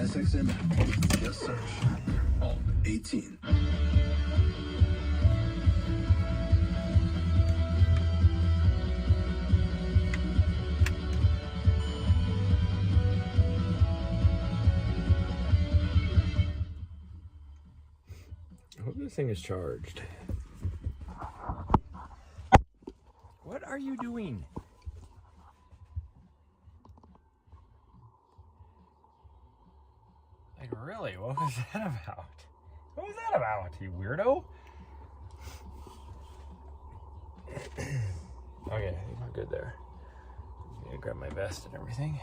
SXM app. Just search Alt 18. I hope this thing is charged. What are you doing? Like, really? What was that about? What was that about, you weirdo? Okay, I think we're good there. I'm gonna grab my vest and everything.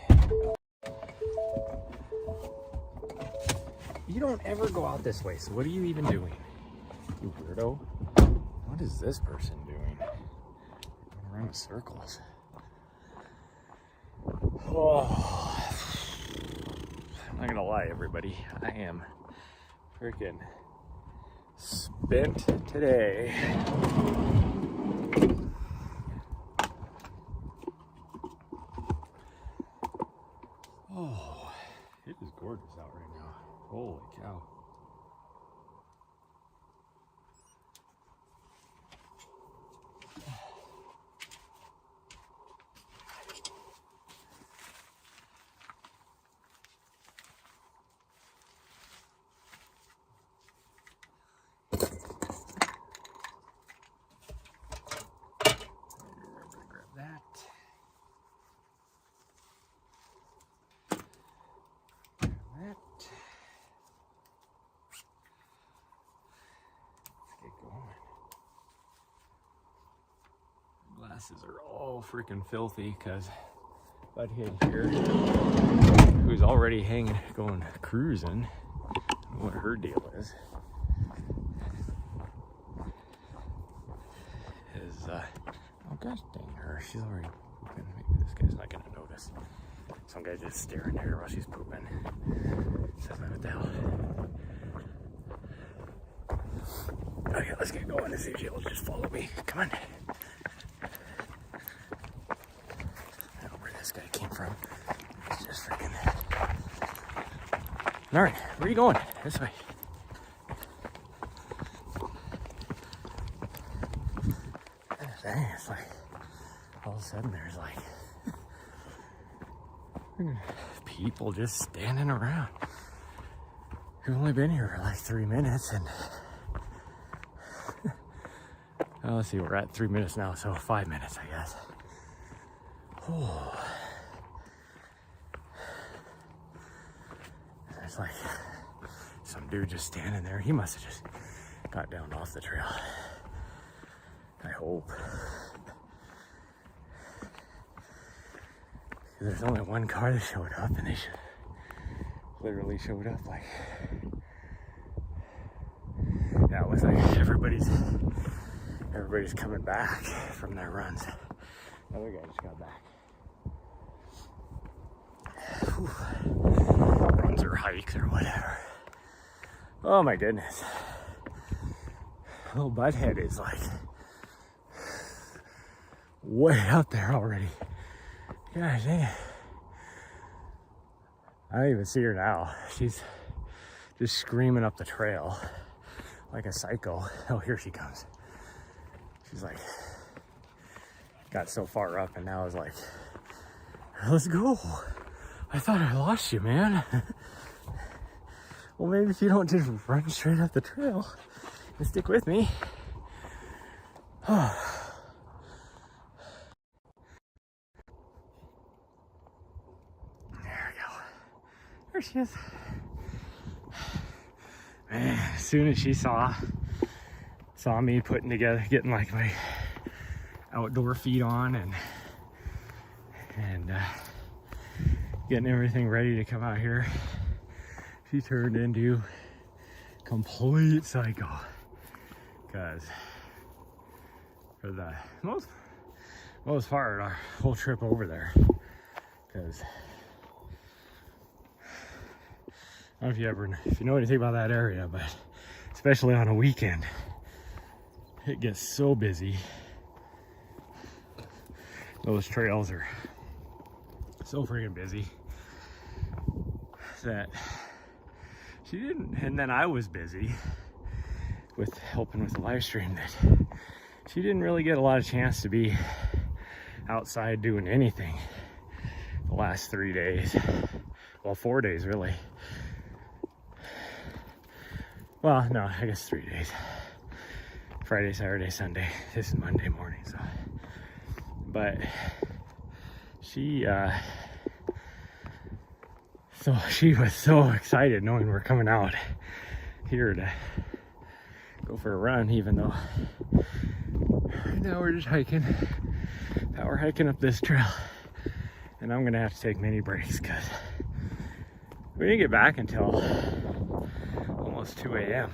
You don't ever go out this way, so what are you even doing? You weirdo. What is this person doing? Going around in circles. Oh. I'm not gonna lie, everybody. I am freaking spent today. Oh, it is gorgeous out right now. Holy cow. Grab that. That. Let's get going. Glasses are all freaking filthy because Butthead here, who's already hanging, going cruising, I don't know what her deal is oh gosh dang her, she's already pooping. Maybe this guy's not gonna notice. Some guy just staring at her while she's pooping. Says, what the hell? Okay, let's get going and see if she'll just follow me. Come on. I don't know where this guy came from. He's just freaking. Alright, where are you going? This way. Dang, it's like all of a sudden there's like people just standing around. We've only been here for like 3 minutes and well, let's see, we're at 3 minutes now, so 5 minutes I guess. Oh. There's like some dude just standing there. He must have just got down off the trail. I hope. There's only one car that showed up and they literally showed up like, yeah, it was like everybody's coming back from their runs. Another guy just got back. Whew. Runs or hikes or whatever. Oh my goodness. Little Butthead is like way out there already. God dang it. I don't even see her now. She's just screaming up the trail like a psycho. Oh, here she comes. She's like, got so far up and now is like, let's go. I thought I lost you, man. Well, maybe if you don't just run straight up the trail and stick with me. Oh. There she is. Man, as soon as she saw me putting together, getting like my outdoor feet on and getting everything ready to come out here, she turned into complete psycho. Because for the most part, our whole trip over there, because I don't know if you know anything about that area, but especially on a weekend, it gets so busy. Those trails are so freaking busy that she didn't, and then I was busy with helping with the live stream, that she didn't really get a lot of chance to be outside doing anything the last 3 days. Well, 4 days really. Well, no, I guess 3 days. Friday, Saturday, Sunday. This is Monday morning, so. But she was so excited knowing we're coming out here to go for a run, even though right now we're just hiking. Power hiking up this trail. And I'm gonna have to take mini breaks because we didn't get back until almost 2 a.m.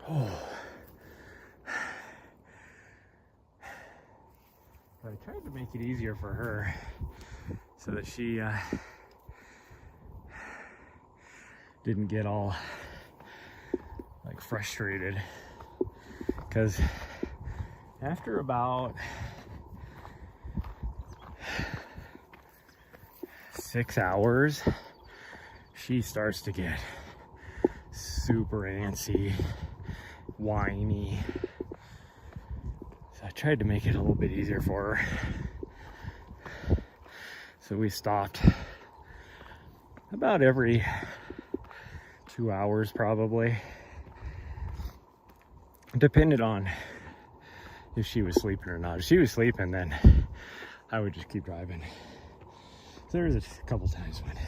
Oh. I tried to make it easier for her so that she didn't get all like frustrated, because after about 6 hours she starts to get super antsy, whiny. So I tried to make it a little bit easier for her. So we stopped about every 2 hours probably. Depended on if she was sleeping or not. If she was sleeping, then I would just keep driving. So there was a couple times when it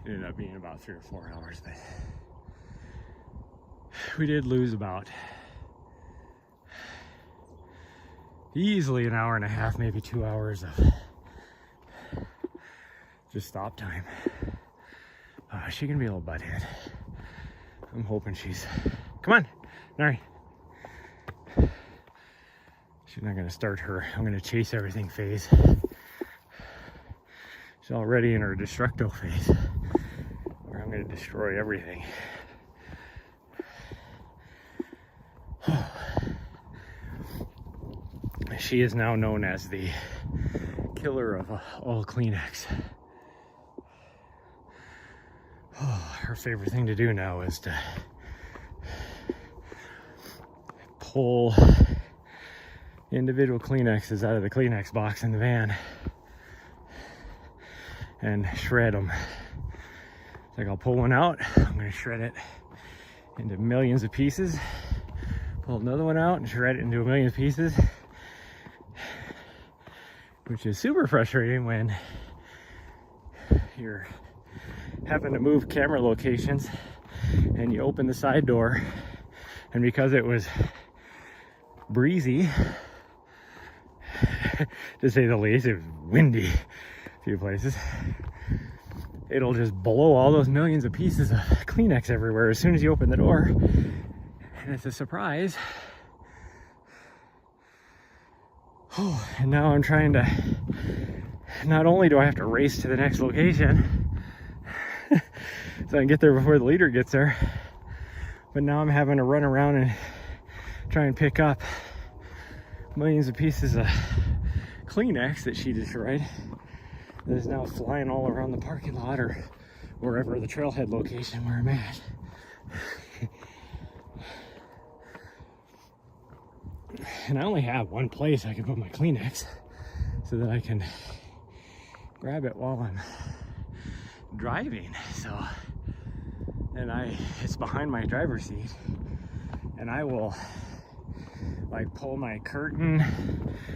ended up being about 3 or 4 hours, but we did lose about easily an hour and a half, maybe 2 hours of just stop time. She can be a little butthead. I'm hoping she's, come on, Nari. She's not gonna start her I'm gonna chase everything phase. She's already in her destructo phase, where I'm gonna destroy everything. She is now known as the killer of all Kleenex. Her favorite thing to do now is to pull individual Kleenexes out of the Kleenex box in the van and shred them. It's like, I'll pull one out, I'm gonna shred it into millions of pieces, pull another one out and shred it into a million pieces, which is super frustrating when you're having to move camera locations and you open the side door, and because it was breezy, to say the least, it was windy a few places, it'll just blow all those millions of pieces of Kleenex everywhere as soon as you open the door, and it's a surprise. Oh, and now I'm trying to, not only do I have to race to the next location so I can get there before the leader gets there, but now I'm having to run around and try and pick up millions of pieces of Kleenex that she destroyed that is now flying all around the parking lot or wherever the trailhead location where I'm at. And I only have one place I can put my Kleenex so that I can grab it while I'm driving. So, and it's behind my driver's seat, and I will like pull my curtain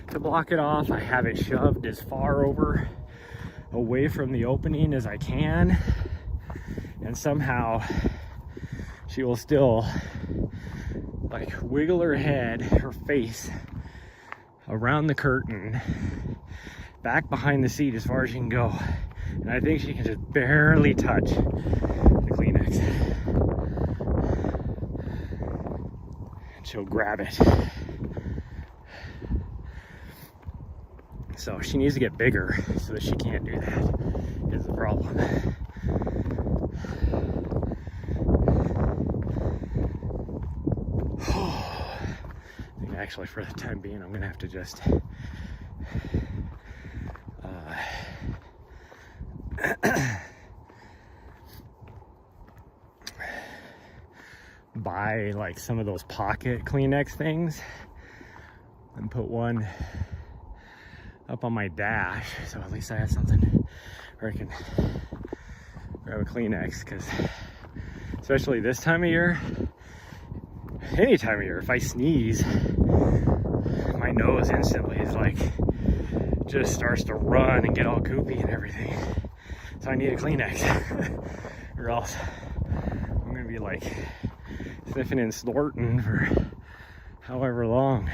to block it off. I have it shoved as far away from the opening as I can, and somehow she will still like wiggle her head, her face around the curtain, back behind the seat as far as she can go. And I think she can just barely touch the Kleenex. And she'll grab it. So she needs to get bigger so that she can't do that, is the problem. Actually, for the time being, I'm gonna have to just buy like some of those pocket Kleenex things and put one up on my dash, so at least I have something where I can grab a Kleenex, because especially this time of year, any time of year, if I sneeze, my nose instantly is like just starts to run and get all goopy and everything. So I need a Kleenex or else I'm gonna be like sniffing and snorting for however long.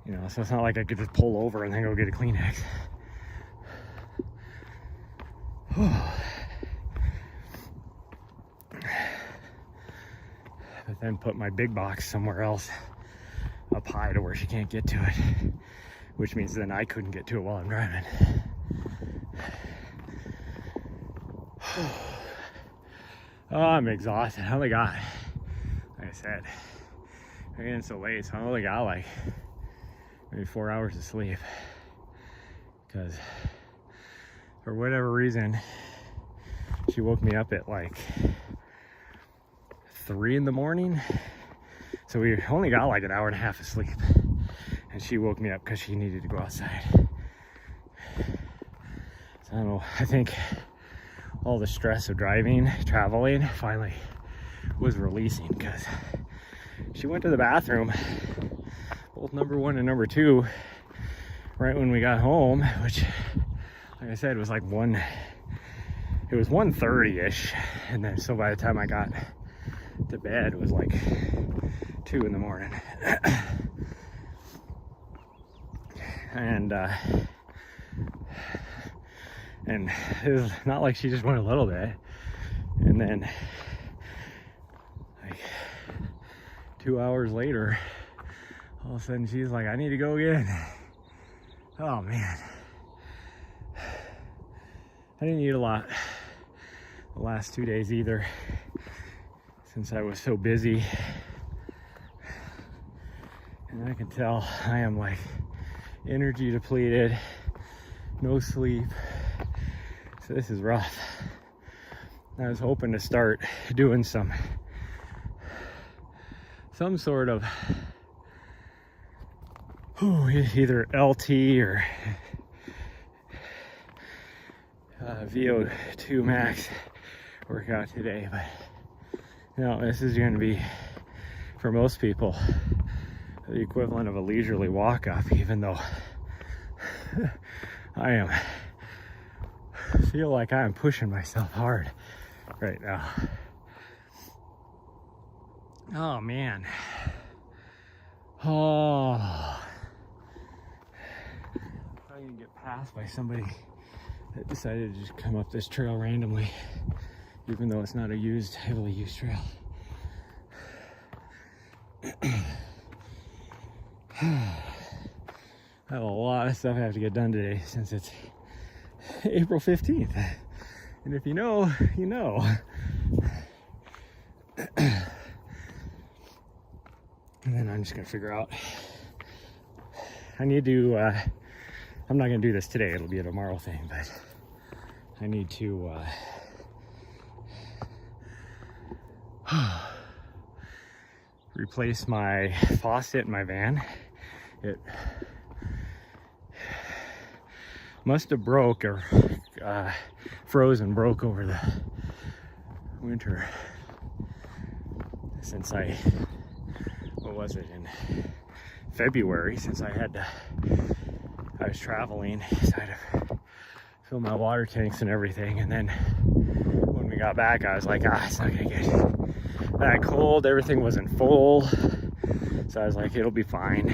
You know, so it's not like I could just pull over and then go get a Kleenex. But then put my big box somewhere else up high to where she can't get to it, which means then I couldn't get to it while I'm driving. Oh, I'm exhausted. I only got, like I said, I'm getting so late, so I only got like maybe 4 hours of sleep, because for whatever reason she woke me up at like 3 in the morning, so we only got like an hour and a half of sleep, and she woke me up because she needed to go outside. So I don't know, I think all the stress of traveling finally was releasing, because she went to the bathroom, both number 1 and number 2, right when we got home, which, like I said, was like it was 1:30-ish, and then so by the time I got to bed, it was like 2 in the morning. And it was not like she just went a little bit, and then like 2 hours later, all of a sudden she's like, I need to go again. Oh man, I didn't eat a lot the last 2 days either, since I was so busy, and I can tell I am like energy depleted, no sleep, so this is rough. I was hoping to start doing some sort of either LT or VO2 max workout today, but you know, this is going to be, for most people, the equivalent of a leisurely walk up, even though I feel like I am pushing myself hard right now. Oh man. Oh, I'm gonna get passed by somebody that decided to just come up this trail randomly, even though it's not a heavily used trail. I have a lot of stuff I have to get done today, since it's April 15th. And if you know, you know. And then I'm just gonna figure out, I need to, I'm not gonna do this today, it'll be a tomorrow thing, but I need to replace my faucet in my van. It must have broke or frozen, broke over the winter, since what was it, in February, since I was traveling, so I had to fill my water tanks and everything, and then when we got back, I was like, it's not gonna get that cold, everything wasn't full, so I was like, it'll be fine.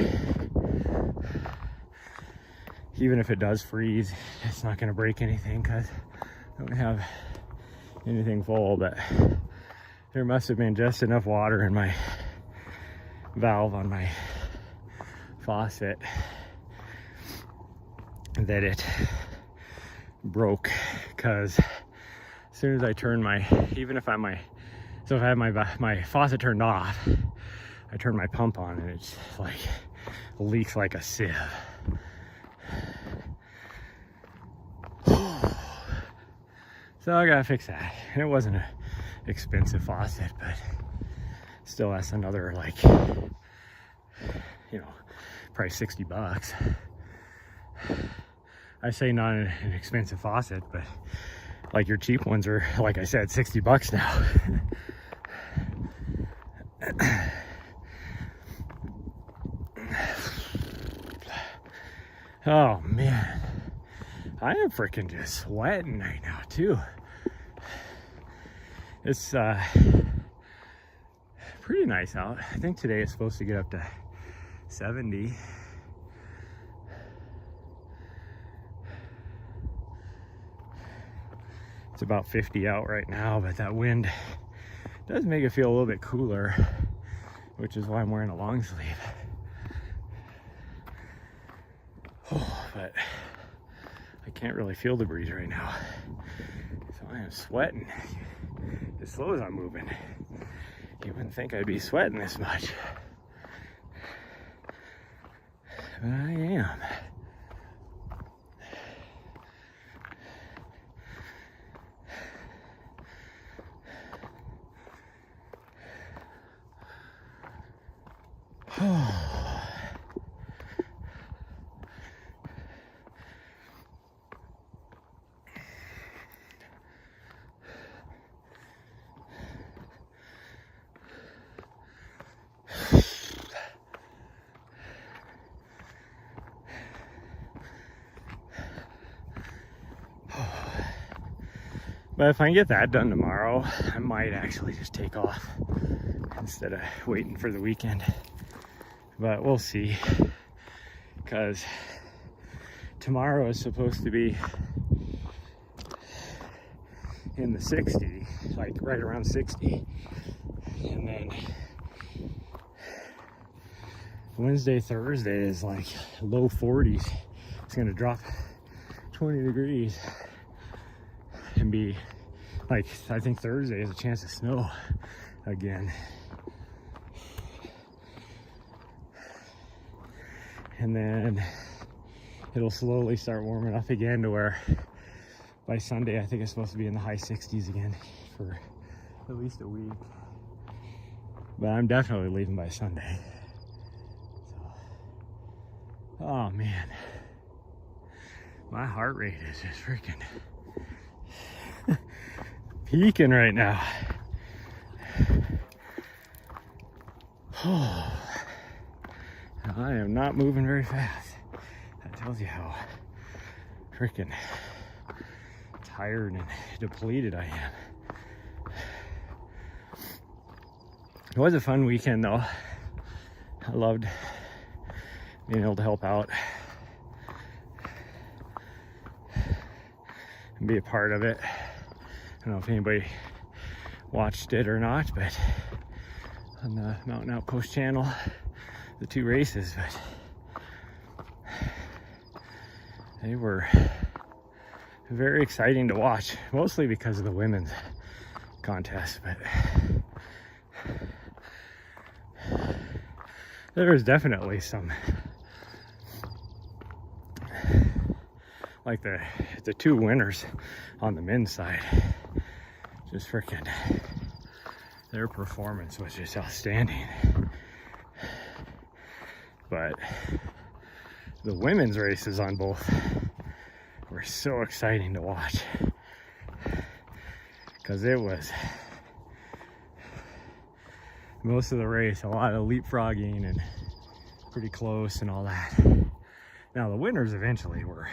Even if it does freeze, it's not gonna break anything, because I don't have anything full, but there must have been just enough water in my valve on my faucet that it broke, because as soon as I turn if I have my faucet turned off, I turn my pump on and it's like leaks like a sieve. So I gotta fix that. And it wasn't expensive faucet, but still that's another, like, you know, probably $60. I say not an expensive faucet, but like your cheap ones are, like I said, $60 now. Oh man, I am freaking just sweating right now too. It's pretty nice out. I think today is supposed to get up to 70. It's about 50 out right now, but that wind does make it feel a little bit cooler, which is why I'm wearing a long sleeve. Oh, but I can't really feel the breeze right now, so I am sweating as slow as I'm moving. You wouldn't think I'd be sweating this much, but I am. But if I can get that done tomorrow, I might actually just take off instead of waiting for the weekend. But we'll see, because tomorrow is supposed to be in the 60, like right around 60. And then Wednesday, Thursday is like low 40s. It's gonna drop 20 degrees and be like, I think Thursday has a chance of snow again. And then it'll slowly start warming up again to where by Sunday I think it's supposed to be in the high 60s again for at least a week. But I'm definitely leaving by Sunday. So, oh man, my heart rate is just freaking peaking right now. Oh, I am not moving very fast. That tells you how freaking tired and depleted I am. It was a fun weekend though. I loved being able to help out and be a part of it. I don't know if anybody watched it or not, but on the Mountain Outpost channel, the 2 races, but they were very exciting to watch, mostly because of the women's contest, but there was definitely some, like the 2 winners on the men's side, just freaking, their performance was just outstanding. But the women's races on both were so exciting to watch, because it was most of the race a lot of leapfrogging and pretty close and all that. Now the winners eventually were,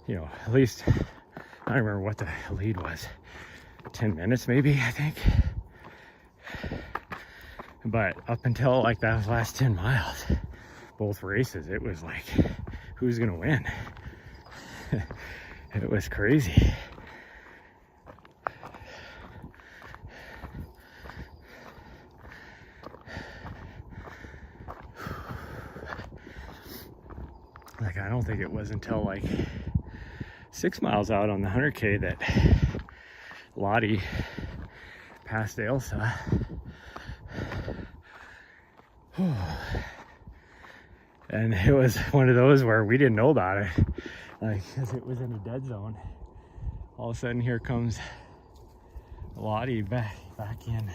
you know, at least I don't remember what the lead was, 10 minutes maybe, I think. But up until like that last 10 miles, both races, it was like, who's gonna win? It was crazy. Like, I don't think it was until like 6 miles out on the 100K that Lottie passed Elsa. And it was one of those where we didn't know about it, like, because it was in a dead zone. all of a sudden here comes Lottie back in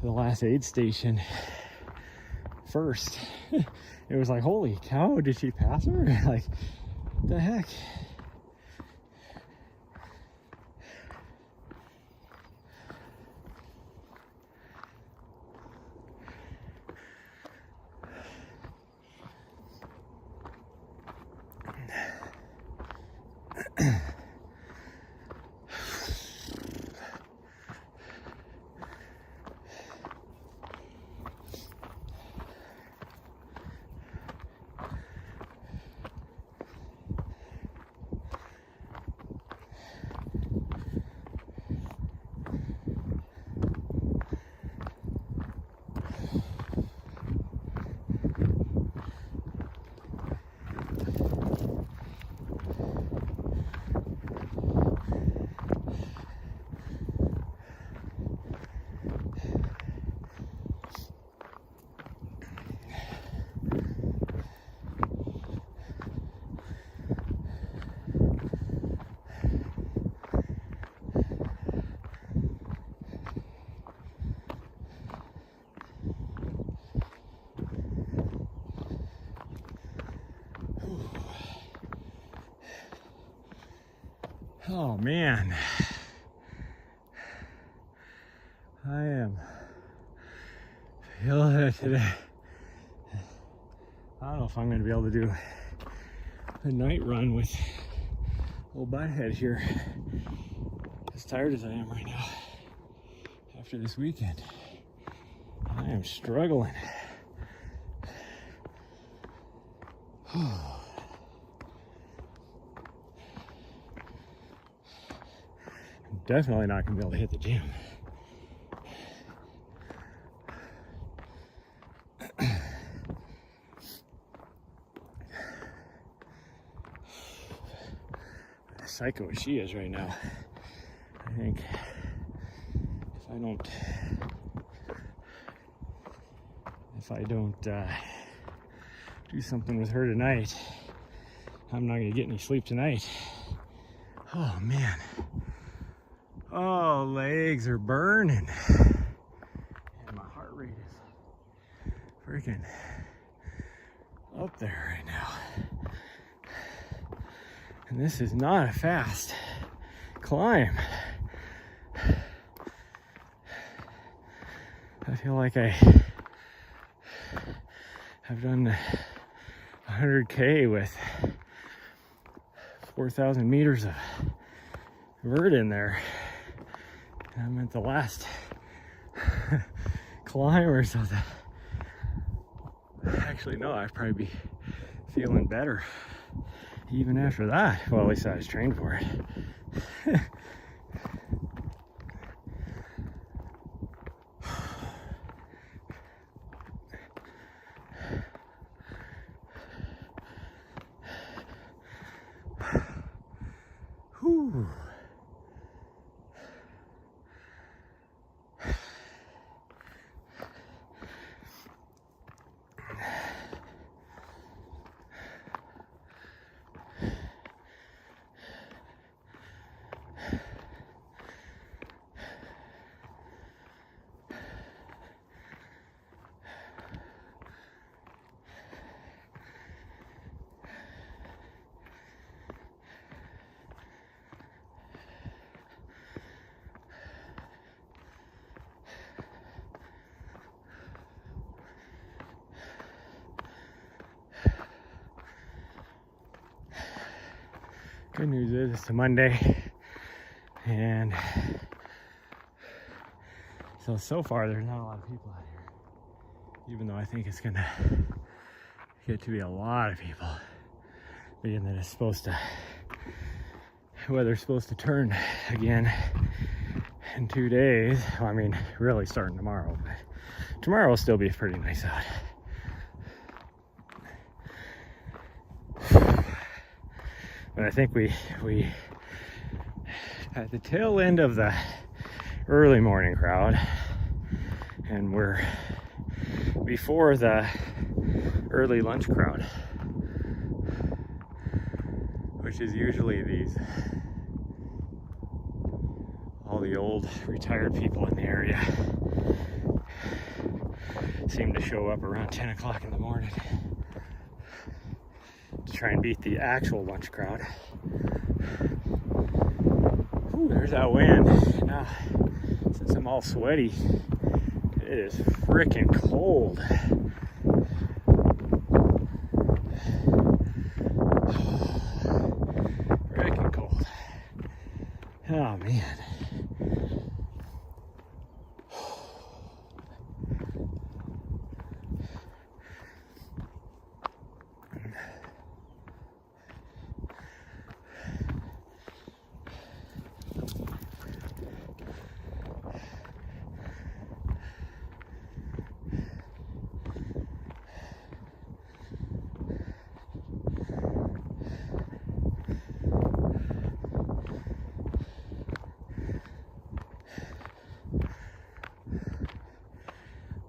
the last aid station first. It was like, holy cow, did she pass her? Like, what the heck? Oh man, I am feeling it today. I don't know if I'm going to be able to do a night run with old butthead here, as tired as I am right now after this weekend. I am struggling. Definitely not gonna be able to hit the gym. As psycho as she is right now, I think if I don't do something with her tonight, I'm not gonna get any sleep tonight. Oh man. Oh, legs are burning. And my heart rate is freaking up there right now. And this is not a fast climb. I feel like I've done 100K with 4,000 meters of vert in there. I meant the last climb or something. Actually, no, I'd probably be feeling better even after that. Well, at least I was trained for it. Whew. Good news is it's a Monday, and so far there's not a lot of people out here, even though I think it's gonna get to be a lot of people, being that it's supposed to, weather's supposed to turn again in 2 days. Well, I mean, really starting tomorrow, but tomorrow will still be pretty nice out. But I think we at the tail end of the early morning crowd, and we're before the early lunch crowd, which is usually these all the old retired people in the area seem to show up around 10 o'clock in the morning to try and beat the actual lunch crowd. Ooh, there's that wind. Now, since I'm all sweaty, it is freaking cold. Freaking cold. Oh man.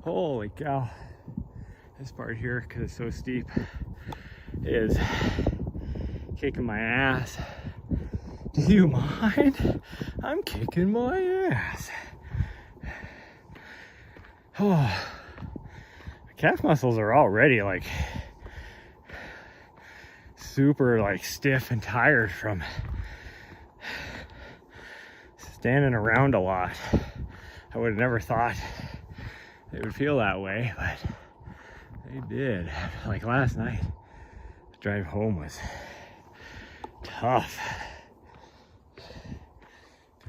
Holy cow. This part here, because it's so steep, is kicking my ass. Do you mind? I'm kicking my ass. Oh, my calf muscles are already like super like stiff and tired from standing around a lot. I would have never thought they would feel that way, but they did. Like last night, the drive home was tough.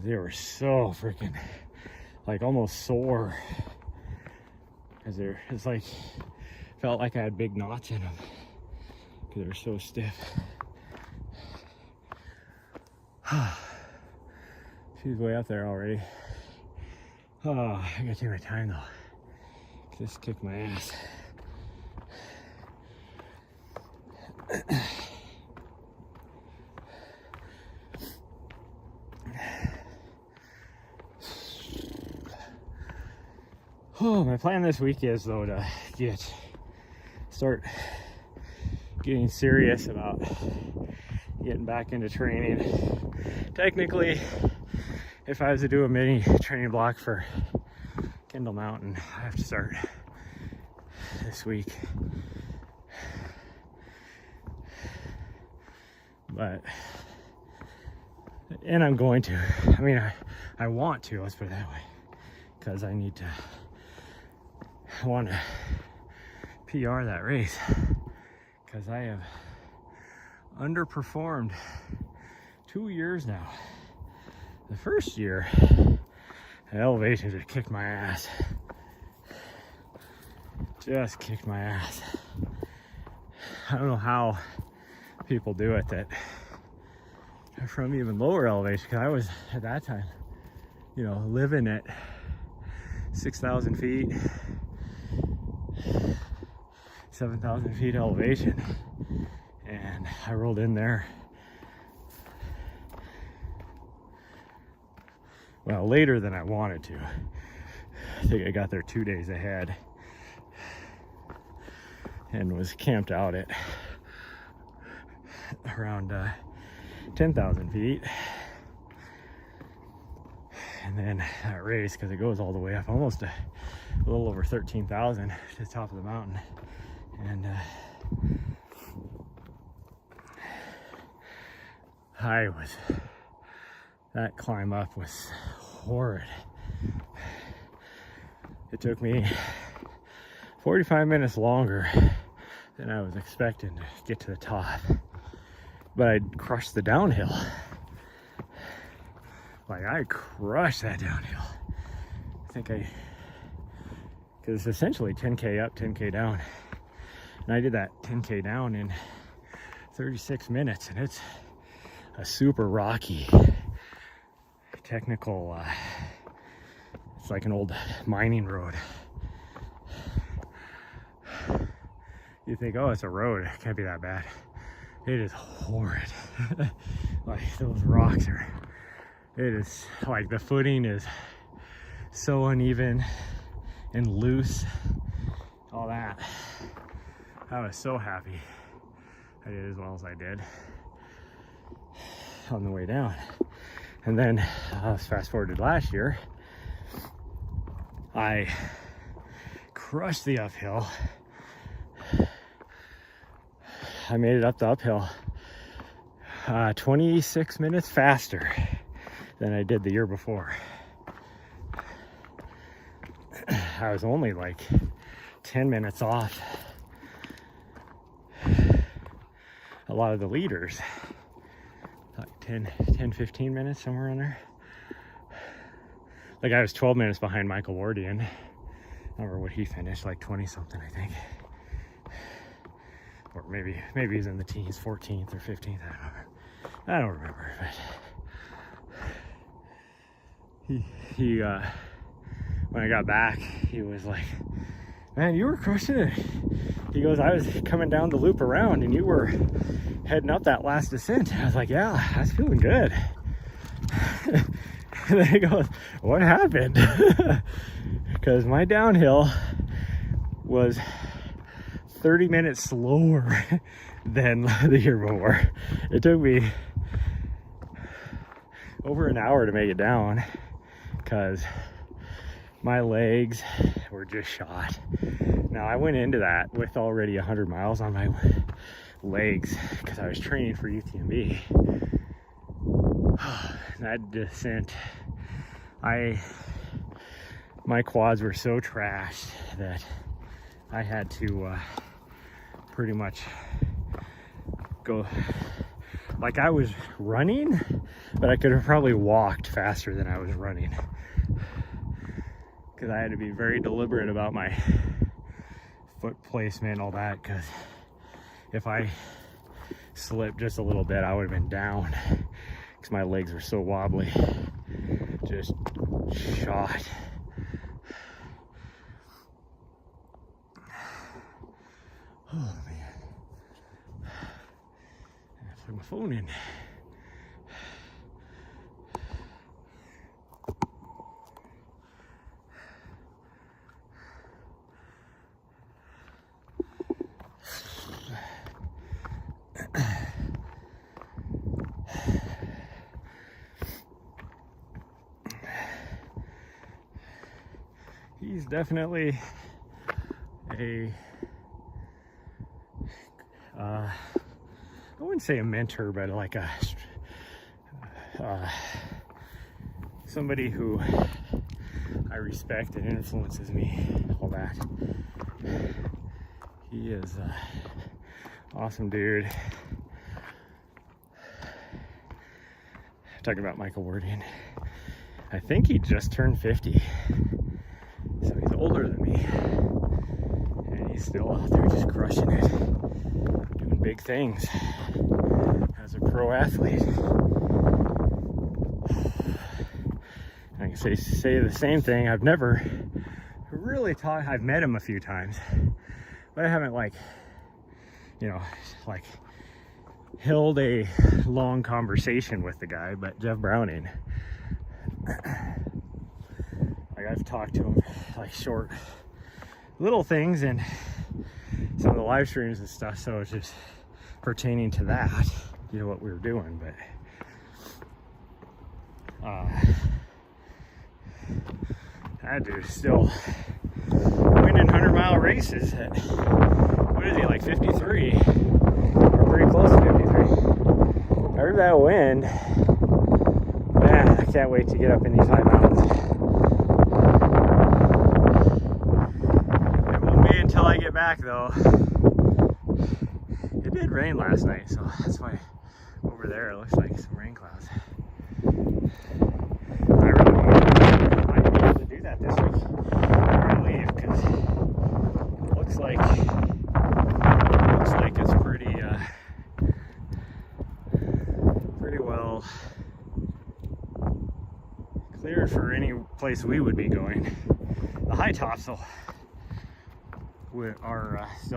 They were so freaking, like almost sore. Because it's like, felt like I had big knots in them. Because they were so stiff. She's way up there already. Oh, I gotta take my time though. Just kick my ass. Oh, my plan this week is though to start getting serious about getting back into training. Technically, if I was to do a mini training block for Kendall Mountain, I have to start this week. But, and I'm going to. I mean, I want to, let's put it that way. Because I want to PR that race. Because I have underperformed 2 years now. The first year, the elevations just kicked my ass. Just kicked my ass. I don't know how people do it that are from even lower elevation, because I was at that time, you know, living at 6,000 feet, 7,000 feet elevation, and I rolled in there. Well, later than I wanted to. I think I got there 2 days ahead and was camped out at around 10,000 feet. And then that race, because it goes all the way up, almost a little over 13,000 to the top of the mountain. And that climb up was horrid. It took me 45 minutes longer than I was expecting to get to the top, but I crushed the downhill. Like, I crushed that downhill. I think because it's essentially 10K up, 10K down. And I did that 10K down in 36 minutes, and it's a super rocky, technical, it's like an old mining road. You think, oh, it's a road, it can't be that bad. It is horrid. Like, those rocks it is like the footing is so uneven and loose, all that. I was so happy I did as well as I did on the way down. And then fast forwarded last year, I crushed the uphill. I made it up the uphill 26 minutes faster than I did the year before. I was only like 10 minutes off a lot of the leaders, like 10-15 minutes, somewhere in there. Like I was 12 minutes behind Michael Wardian. I don't remember what he finished, like 20 something, I think. Or maybe he's in the teens, 14th or 15th, I don't remember. But he when I got back, he was like, man, you were crushing it. He goes, I was coming down the loop around and you were heading up that last descent. I was like, yeah, I was feeling good. And then he goes, what happened? Because my downhill was 30 minutes slower than the year before. It took me over an hour to make it down because my legs were just shot. Now I went into that with already 100 miles on my legs because I was training for UTMB. That descent, my quads were so trashed that I had to pretty much go, like I was running, but I could have probably walked faster than I was running because I had to be very deliberate about my foot placement and all that, because if I slipped just a little bit I would have been down because my legs were so wobbly. Just shot. Oh man, I put my phone in. He's definitely a I wouldn't say a mentor, but like a somebody who I respect and influences me, all that. He is an awesome dude. Talking about Michael Wardian, I think he just turned 50, so he's older than me, and he's still out there just crushing it, doing big things as a pro athlete. I can say the same thing. I've never really I've met him a few times, but I haven't held a long conversation with the guy. But Jeff Browning, I've talked to him like short little things and some of the live streams and stuff, so it's just pertaining to that, what we were doing. But that dude's still winning 100-mile races at, what is he, like 53? Or pretty close to 53. I heard that wind. Man, I can't wait to get up in these high mountains. It won't be until I get back though. It did rain last night, so that's why over there it looks like some rain clouds. I really might be able to do that this week before I leave, because it looks like it's pretty well cleared for any place we would be going. The high tops still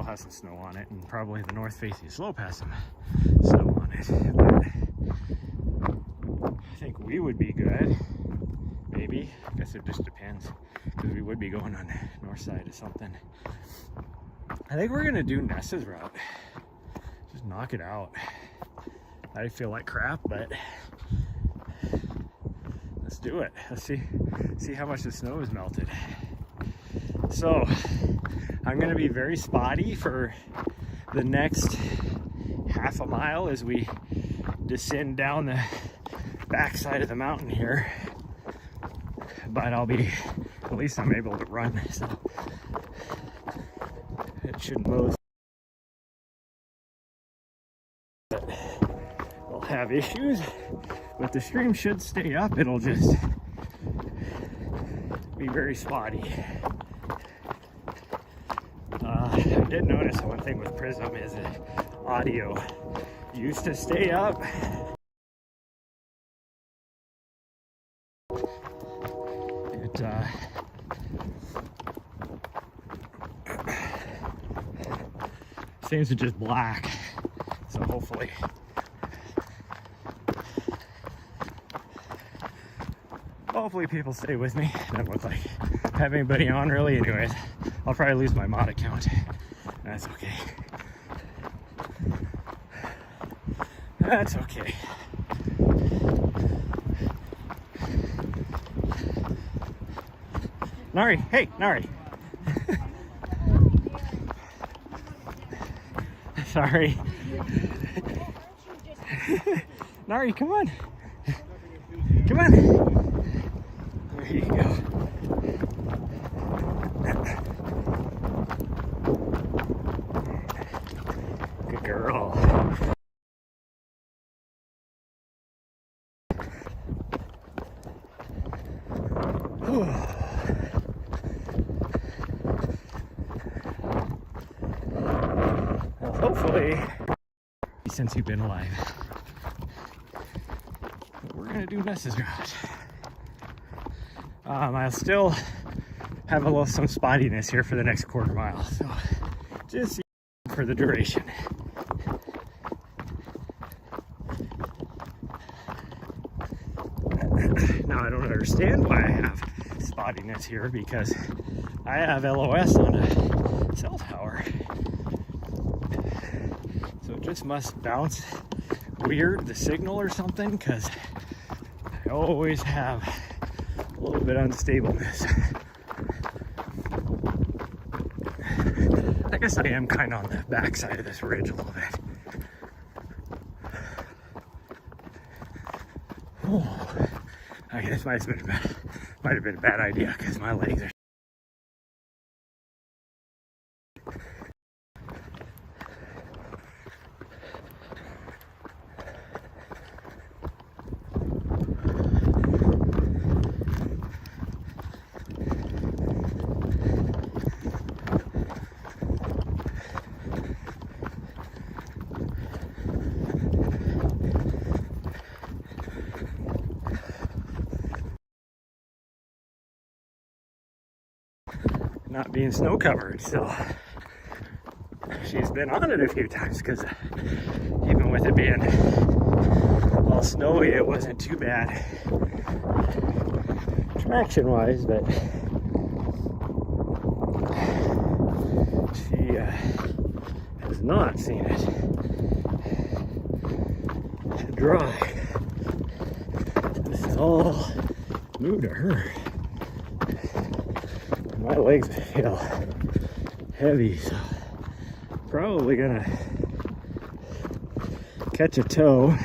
has some snow on it, and probably the north facing slope has some snow on it. But I think we would be good. Maybe. I guess it just depends, because we would be going on the north side of something. I think we're gonna do Nessa's route. Just knock it out. I feel like crap, but do it. Let's see how much the snow has melted. So I'm gonna be very spotty for the next half a mile as we descend down the backside of the mountain here. But at least I'm able to run, so it shouldn't move. But we'll have issues, but the stream should stay up. It'll just be very spotty. I did notice one thing with Prism is that audio used to stay up. It seems to just black, so hopefully people stay with me. Doesn't look like I have anybody on really. Anyways, I'll probably lose my mod account. That's okay. That's okay. Nari, hey, Nari. Sorry. Nari, come on. Come on. There you go. Good girl. Well, hopefully, since you've been alive, we're gonna do Ness's route. I'll still have some spottiness here for the next quarter mile, so just for the duration. Now I don't understand why I have spottiness here, because I have LOS on a cell tower, so it just must bounce weird, the signal or something, because I always have a little bit of unstableness. I guess I am kind of on the backside of this ridge a little bit. Oh, okay, this might have been a bad idea because my legs are. Not being snow covered, so she's been on it a few times, because even with it being all snowy, it wasn't too bad traction wise, but she has not seen it dry. This is all new to her. My legs feel heavy, so probably gonna catch a toe.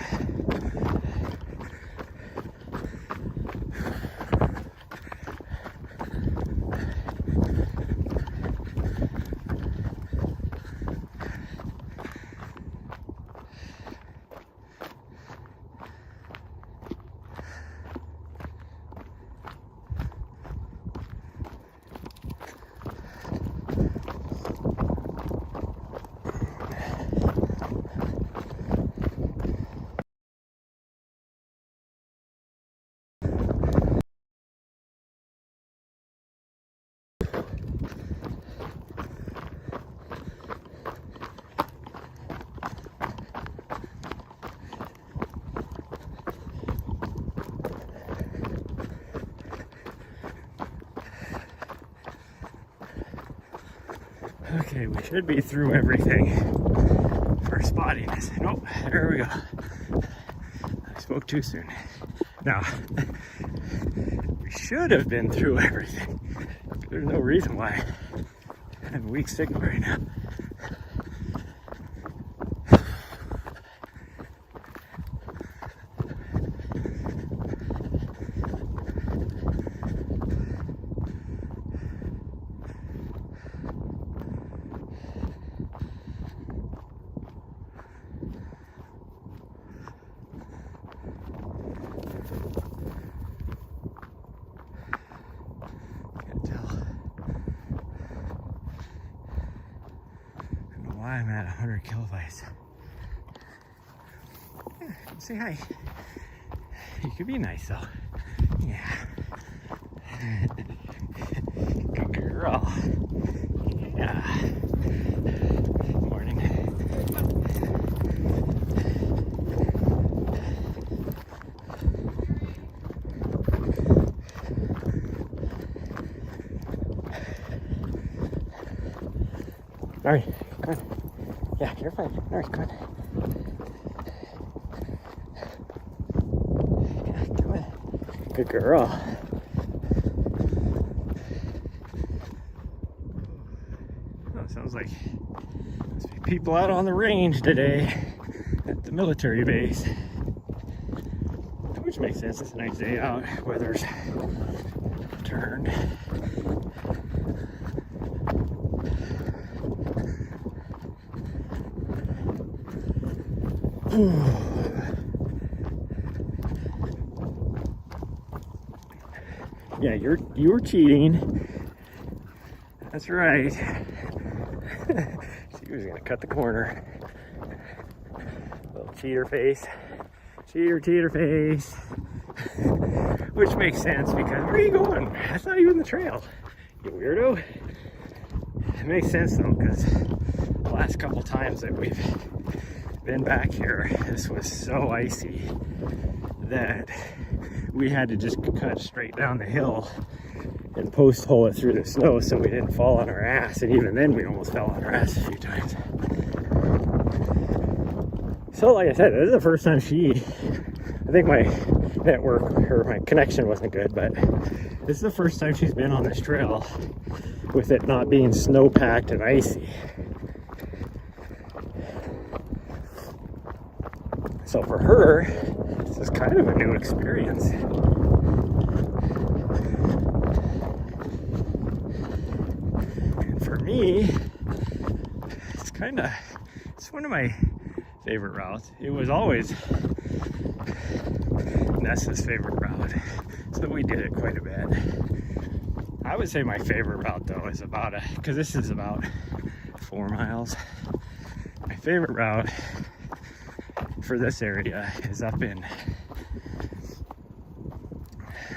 Okay, we should be through everything for spottiness. Nope, there we go. I spoke too soon. Now, we should have been through everything. There's no reason why I have a weak signal right now. I'm at 100 kilobytes. Yeah, say hi. You could be nice though. Yeah. Good girl. Yeah. Morning. All right, come on. Yeah, you're fine. All right, come on. Yeah, come on. Good girl. Oh, sounds like there's people out on the range today at the military base. Which makes sense. It's a nice day out. Weather's turned. Yeah, you were cheating. That's right. She was gonna cut the corner. Little cheater face. Cheater face. Which makes sense because where are you going? That's not even the trail. You weirdo. It makes sense though, because the last couple times that we've been back here, this was so icy that we had to just cut straight down the hill and post hole it through the snow so we didn't fall on our ass, and even then we almost fell on our ass a few times. So like I said, this is the first time I think my network or my connection wasn't good, but this is the first time she's been on this trail with it not being snow packed and icy. So for her, this is kind of a new experience. And for me, it's one of my favorite routes. It was always Nessa's favorite route, so we did it quite a bit. I would say my favorite route though is because this is about 4 miles. My favorite route for this area is up in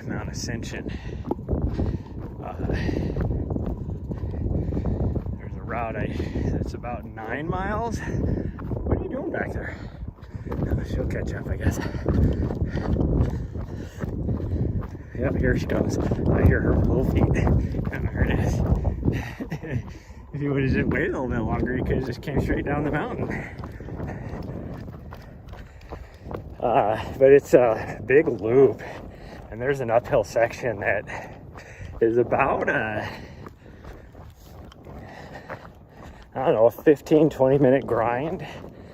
Mount Ascension. There's a route that's about 9 miles. What are you doing back there? Oh, she'll catch up, I guess. Yep, here she comes. I hear her little feet. Oh, there it is. If you would have just waited a little bit longer, you could have just came straight down the mountain. But it's a big loop, and there's an uphill section that is about I don't know, a 15-20 minute grind.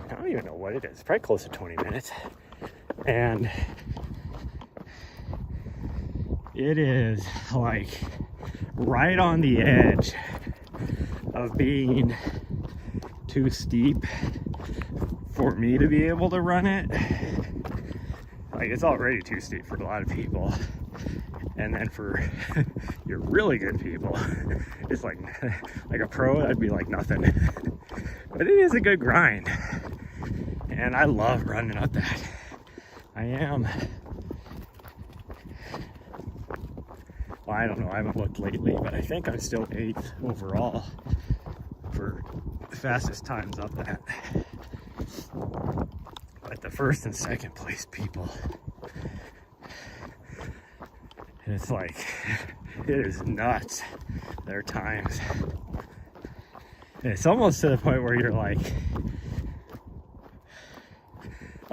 I don't even know what it is, probably close to 20 minutes. And it is like right on the edge of being too steep for me to be able to run it. Like, it's already too steep for a lot of people, and then for your really good people, it's like a pro, that'd be like nothing. But it is a good grind, and I love running up that. I am. Well, I don't know, I haven't looked lately, but I think I'm still 8th overall for the fastest times up that. But the first and second place people, it's like, it is nuts, their times. And it's almost to the point where you're like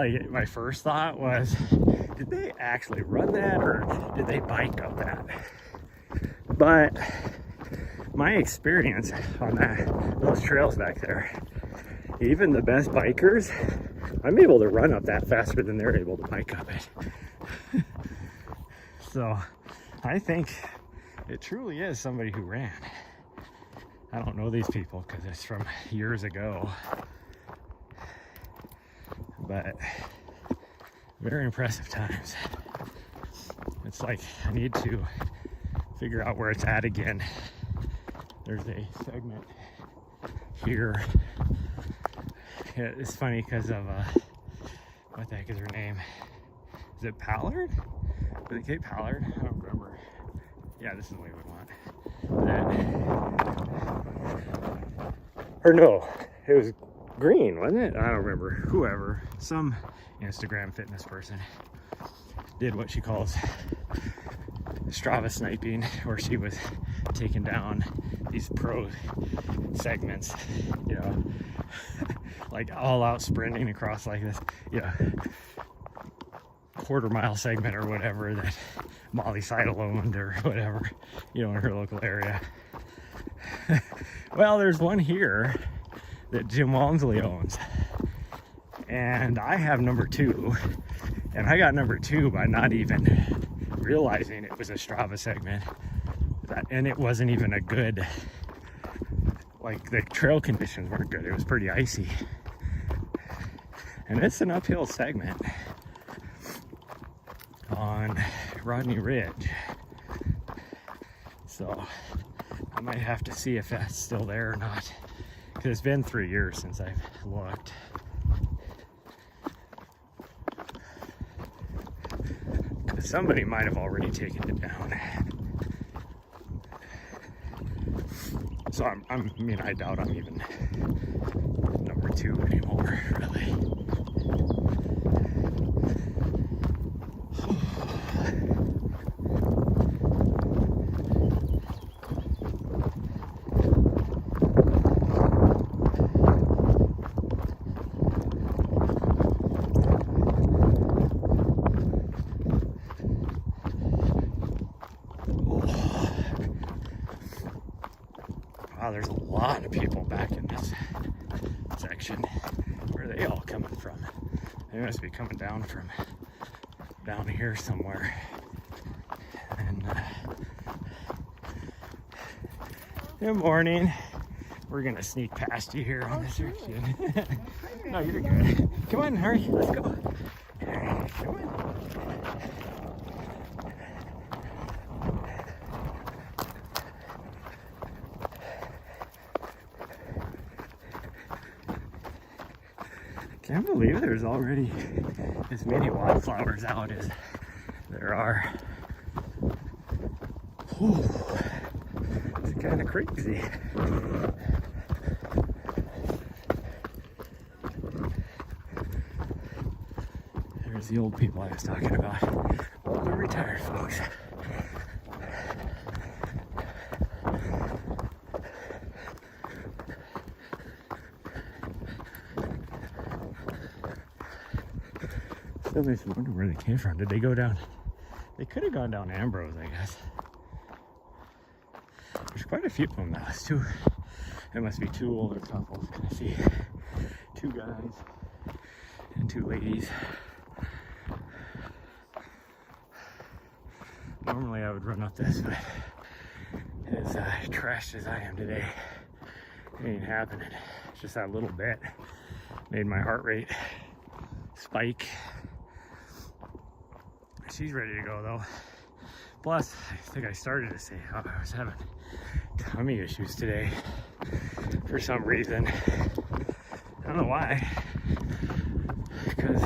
like my first thought was, did they actually run that or did they bike up that? But my experience on those trails back there, even the best bikers, I'm able to run up that faster than they're able to bike up it. So I think it truly is somebody who ran. I don't know these people because it's from years ago, but very impressive times. It's like I need to figure out where it's at again. There's a segment here. It's funny because of what the heck is her name? Is it Pallard? Was it Kate Pallard? I don't remember. Yeah, this is the way we want. Or no, it was Green, wasn't it? I don't remember. Whoever, some Instagram fitness person did what she calls Strava sniping, where she was taking down these pro segments, you know, like all out sprinting across like this, you know, quarter-mile segment or whatever that Molly Seidel owned or whatever, you know, in her local area. Well, there's one here that Jim Walmsley owns, and I have number 2, and I got number 2 by not even realizing it was a Strava segment, and it wasn't even a good, like the trail conditions weren't good. It was pretty icy, and it's an uphill segment on Rodney Ridge, so I might have to see if that's still there or not, because it's been 3 years since I've looked. Somebody might have already taken it down. So I mean, I doubt I'm even number 2 anymore, really. Wow, there's a lot of people back in this section. Where are they all coming from? They must be coming down from down here somewhere. And good morning. We're gonna sneak past you here on this section. No, you're good. Come on, hurry, let's go. Come on. Can't believe there's already as many wildflowers out as there are. Whew. It's kind of crazy. There's the old people I was talking about. All the retired folks. Still makes me wonder where they came from. Did they go down? They could have gone down Ambrose, I guess. There's quite a few of them now. It's two. It must be 2 older couples. Can I see 2 guys and 2 ladies? Normally I would run up this, but as trashed as I am today, it ain't happening. It's just that little bit made my heart rate spike. She's ready to go though. Plus, I think I started to say how I was having tummy issues today for some reason. I don't know why. Because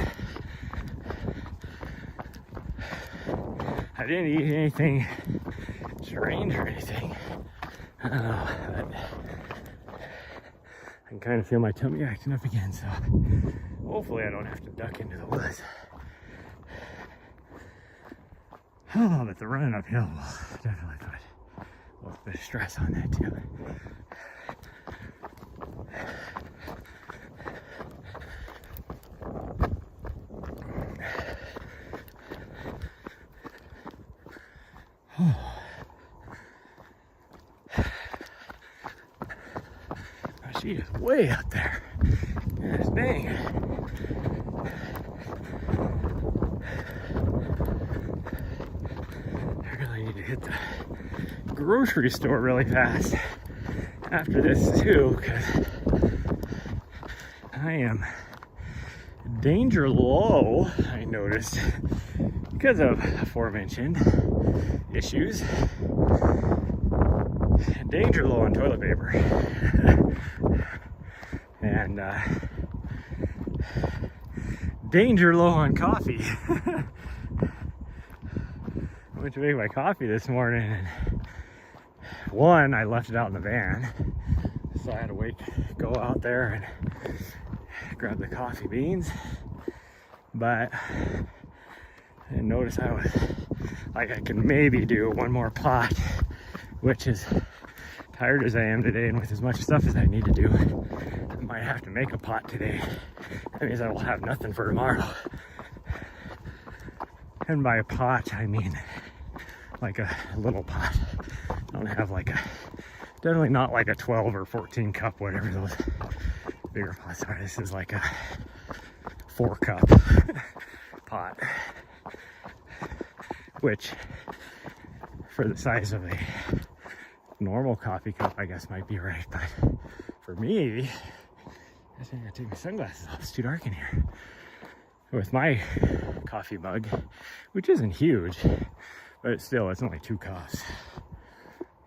I didn't eat anything strange or anything. I don't know, but I can kind of feel my tummy acting up again, so hopefully I don't have to duck into the woods. Oh, but the running uphill will definitely put a little bit of stress on that too. She is way up there. Yes, dang. I really need to hit the grocery store really fast after this too, because I am danger low, I noticed, because of aforementioned issues. Danger low on toilet paper. And danger low on coffee. I went to make my coffee this morning, and one, I left it out in the van, so I had to go out there and grab the coffee beans. But I didn't notice I was like, I can maybe do one more pot, which is, tired as I am today and with as much stuff as I need to do, I might have to make a pot today. That means I will have nothing for tomorrow. And by a pot, I mean like a little pot. I don't have like a, definitely not like a 12 or 14 cup, whatever those bigger pots are. This is like a 4 cup pot, which for the size of a normal coffee cup, I guess might be right, but for me, I think I gotta take my sunglasses off. It's too dark in here. With my coffee mug, which isn't huge, but it's only 2 cups.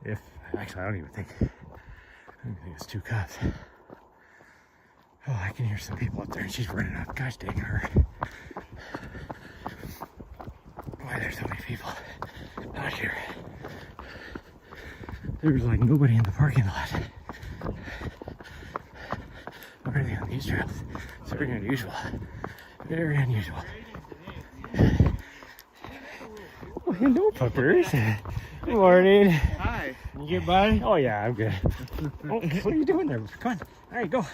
If actually, I don't even think it's 2 cups. Oh, I can hear some people up there, and she's running up. Gosh dang her! Why are there so many people out here? There's like nobody in the parking lot or anything on these trails. It's very unusual. Very unusual. Oh, hello, puppers. Good morning. Hi. You good, buddy? Oh, yeah, I'm good. Oh, what are you doing there? Come on. All right, go.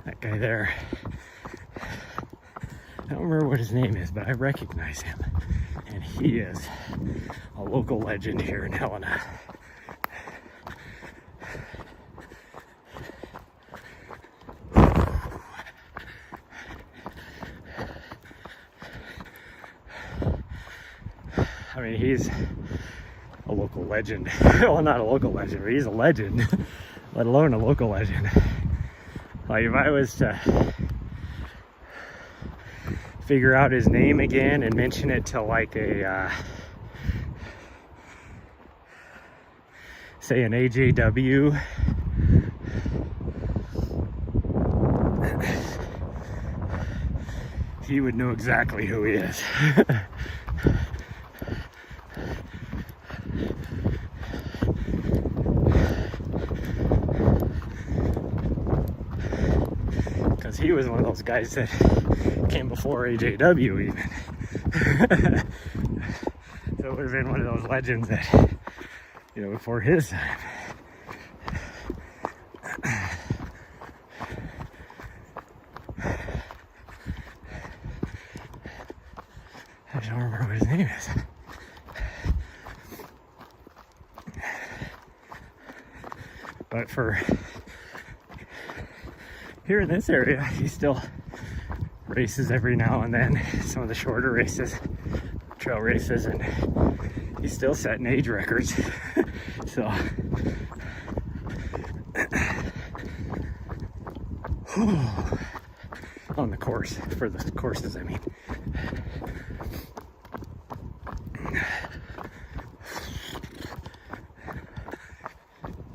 That guy there, I don't remember what his name is, but I recognize him, and he is a local legend here in Helena. I mean, he's a local legend. Well, not a local legend, but he's a legend, let alone a local legend. Like, if I was to figure out his name again and mention it to like a, say an AJW, he would know exactly who he is. He was one of those guys that came before AJW even. So it would have been one of those legends that, you know, before his time. I don't remember what his name is. But for here in this area, he still races every now and then, some of the shorter races, trail races, and he's still setting age records. So on the course, for the courses, I mean.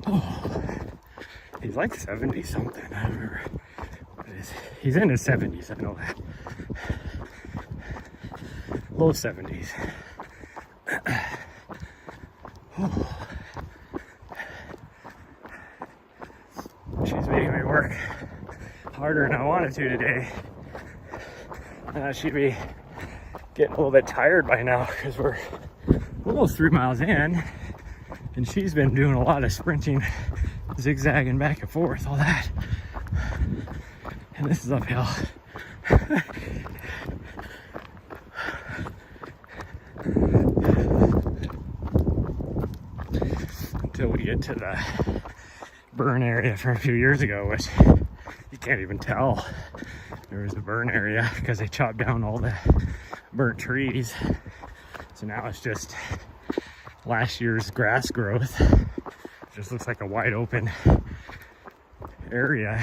Oh, he's like 70 something, I don't remember. He's in his 70s, I know that. Low 70s. Oh. She's making me work harder than I wanted to today. She'd be getting a little bit tired by now because we're almost 3 miles in, and she's been doing a lot of sprinting, zigzagging back and forth, all that. And this is uphill. we get to the burn area from a few years ago, which you can't even tell there was a burn area because they chopped down all the burnt trees. So now it's just last year's grass growth. It just looks like a wide open area.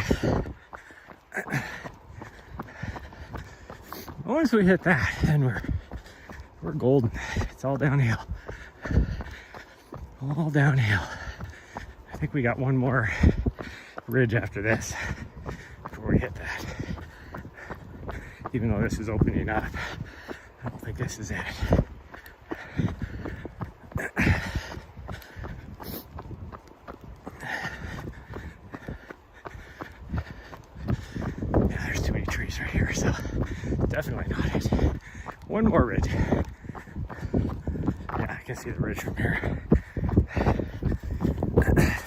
Once we hit that, then we're golden. It's all downhill. All downhill. I think we got one more ridge after this before we hit that. Even though this is opening up, I don't think this is it. Yeah, there's too many trees right here, so definitely not it. One more ridge. Yeah, I can see the ridge from here.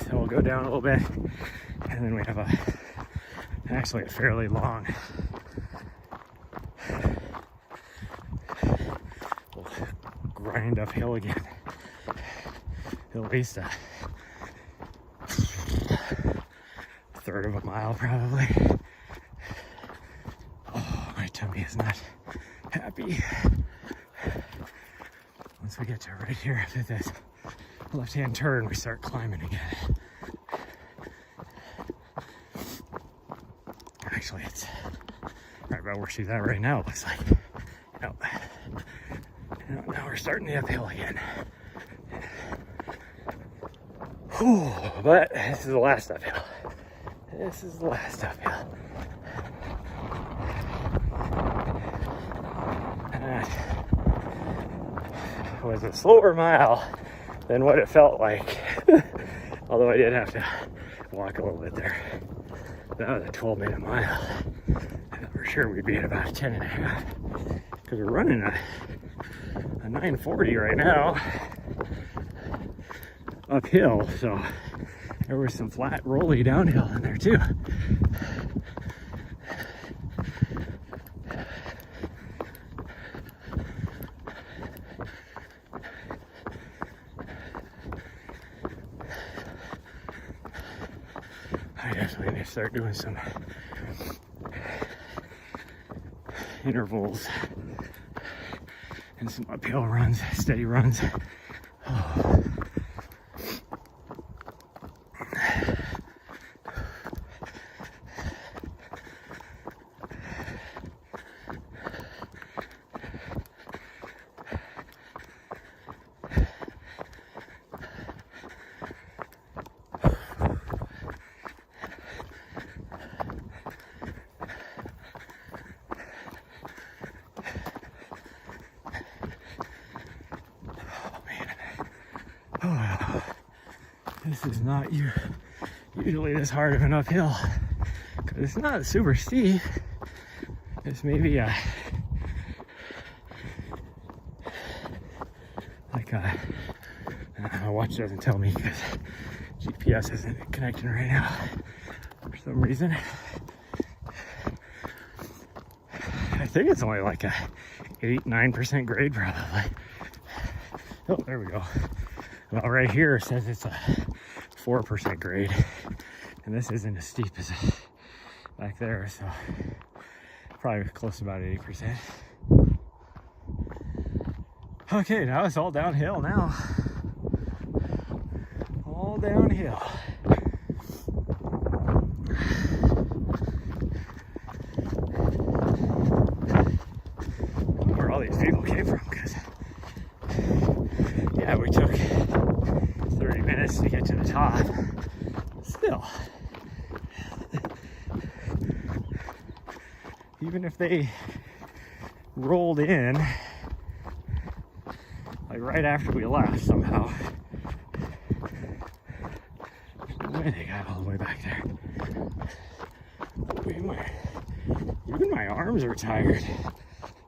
So we'll go down a little bit, and then we have actually a fairly long, we'll grind uphill again. At least a third of a mile probably. Oh, my tummy is not happy. Once we get to right here after this left-hand turn, we start climbing again. Actually, it's right about where she's at right now, it looks like. Nope. Now we're starting the uphill again. Whew, but this is the last uphill. This is the last uphill. That was a slower mile than what it felt like. Although I did have to walk a little bit there. That was a 12-minute mile. For sure we'd be at about 10 and a half. Because we're running a 940 right now. Uphill, so there was some flat rolly downhill in there too. I definitely need to start doing some intervals and some uphill runs, steady runs. Oh. Oh, this is not usually this hard of an uphill because it's not super steep. It's maybe my watch doesn't tell me because GPS isn't connecting right now for some reason. I think it's only like a 8-9% grade probably. Oh, there we go. Well, right here it says it's a 4% grade, and this isn't as steep as back there, so probably close to about 80%. Okay, now it's all downhill now. All downhill. I don't know where all these people came from, because yeah, we took 30 minutes to get to the top. Still, even if they rolled in like right after we left somehow, there's no way they got all the way back there. Even my arms are tired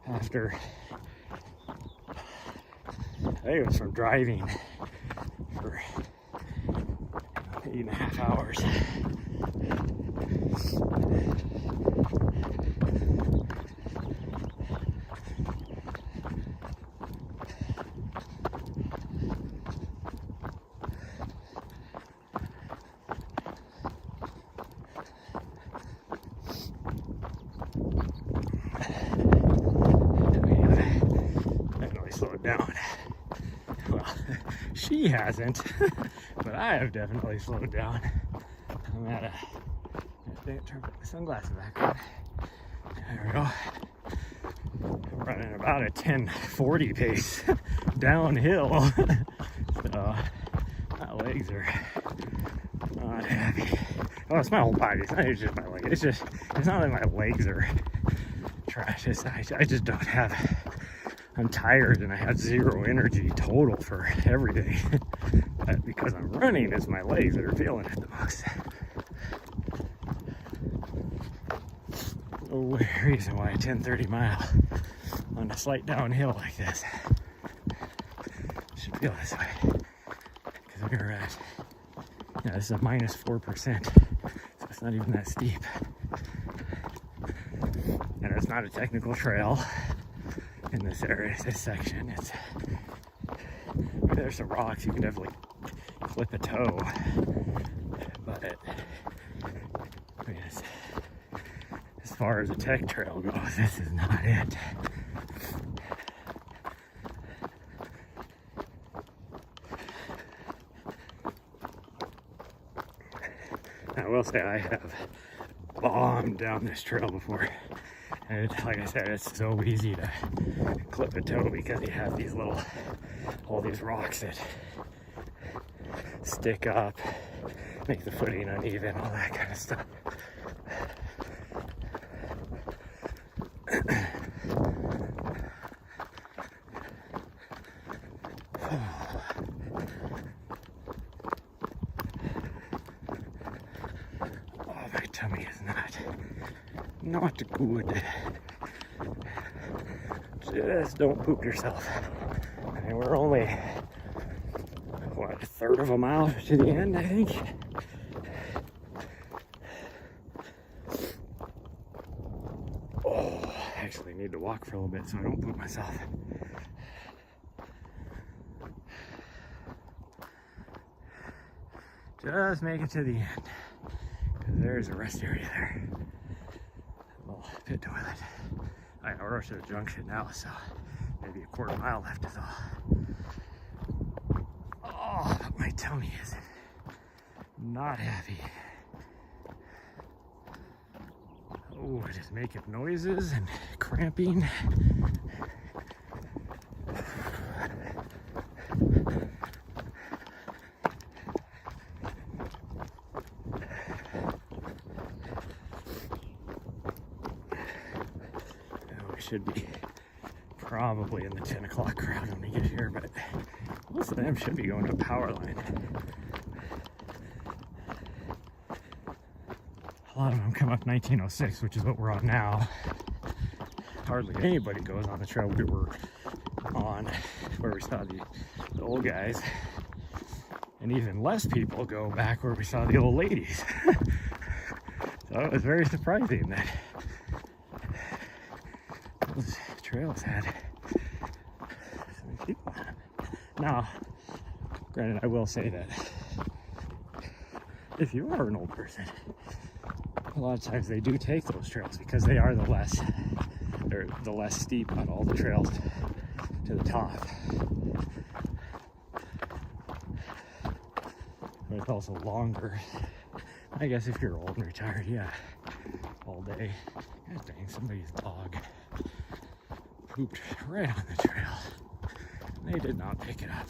after, I think it was from driving for 8.5 hours. She hasn't, but I have definitely slowed down. I'm at a, turn my sunglasses back on. There we go. I'm running about a 10:40 pace downhill. So my legs are not happy. Oh, it's my whole body. It's not just my legs. It's not that my legs are trash. I just don't have. I'm tired and I have zero energy total for everything. But because I'm running, it's my legs that are feeling it the most. No reason why a 10:30 mile on a slight downhill like this should feel this way. Because we're at, this is a -4%, so it's not even that steep. And it's not a technical trail in this area, this section. There's some rocks, you can definitely clip a toe, but as far as a tech trail goes, this is not it. I will say I have bombed down this trail before, and like I said, it's so easy to clip a toe because you have these all these rocks that stick up, make the footing uneven, all that kind of stuff. Tummy is not good. Just don't poop yourself. I mean, we're only, what, a third of a mile to the end, I think. Oh, I actually need to walk for a little bit so I don't poop myself. Just make it to the end. There's a rest area there. A little pit toilet. I gotta rush to the junction now, so maybe a quarter mile left is all. Oh, but my tummy is not happy. Oh, just making noises and cramping. Should be probably in the 10 o'clock crowd when we get here, but most of them should be going to a power line. A lot of them come up 1906, which is what we're on now. Hardly anybody goes on the trail we were on, where we saw the old guys, and even less people go back where we saw the old ladies. So it was very surprising that those trails had so many people on them. Now, granted, I will say that if you are an old person, a lot of times they do take those trails because they are the less steep on all the trails to the top. But it's also longer. I guess if you're old and retired, yeah, all day. God dang, somebody's dog pooped right on the trail. They did not pick it up.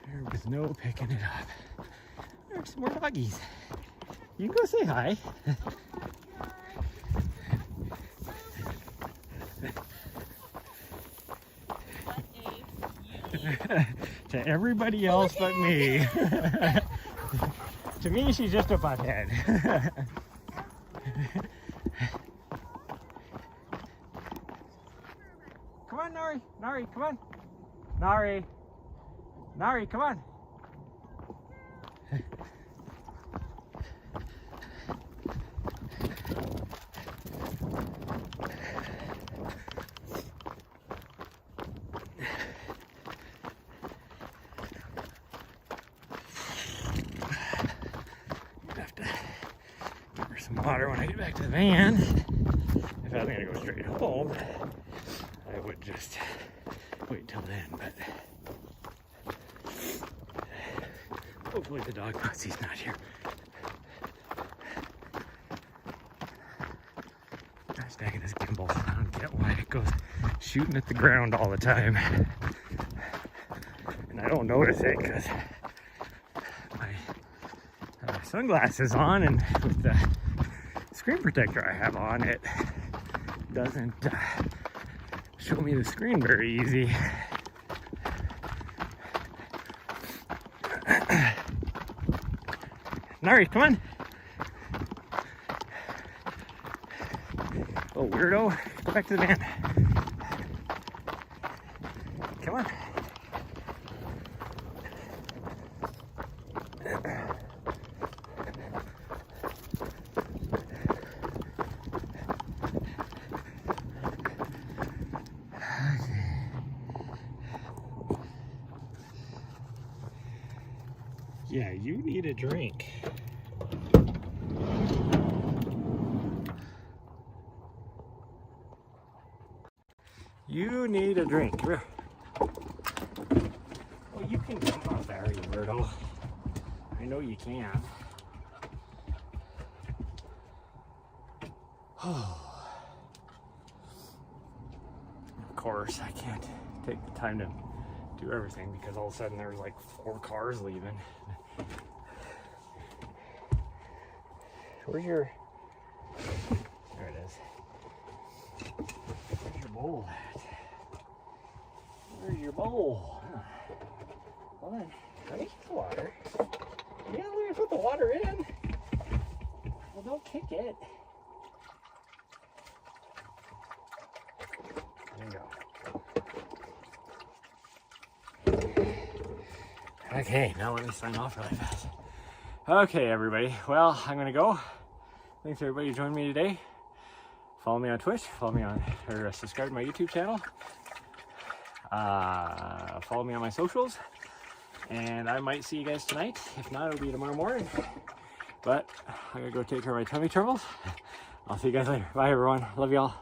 There was no picking it up. There's some more doggies. You can go say hi. To everybody else but me. To me, she's just a butthead. Come on, Nari. Nari, come on. Nari. Nari, come on. Water when I get back to the van. If I was gonna go straight home, I would just wait till then, but Hopefully the dog pussy's not here. Gosh dang it, this gimbal. I don't get why it goes shooting at the ground all the time. And I don't notice it because I have my sunglasses on, and with the screen protector I have on, it doesn't show me the screen very easy. Nari, come on. Oh, weirdo. Go back to the van. Come on. Yeah, you need a drink. You need a drink. Come here. Oh, you can jump up there, you weirdo. I know you can. Oh. Of course, I can't take the time to do everything because all of a sudden there's like 4 cars leaving. Where's your... There it is. Where's your bowl at? Where's your bowl? Huh. Hold on. Let me get the water. Yeah, let me put the water in. Well, don't kick it. There you go. Okay, now let me sign off really fast. Okay, everybody. Well, I'm gonna go. Thanks everybody who joined me today. Follow me on Twitch. Follow me on, or subscribe to my YouTube channel. Follow me on my socials. And I might see you guys tonight. If not, it'll be tomorrow morning. But I'm gonna go take care of my tummy troubles. I'll see you guys later. Bye, everyone. Love y'all.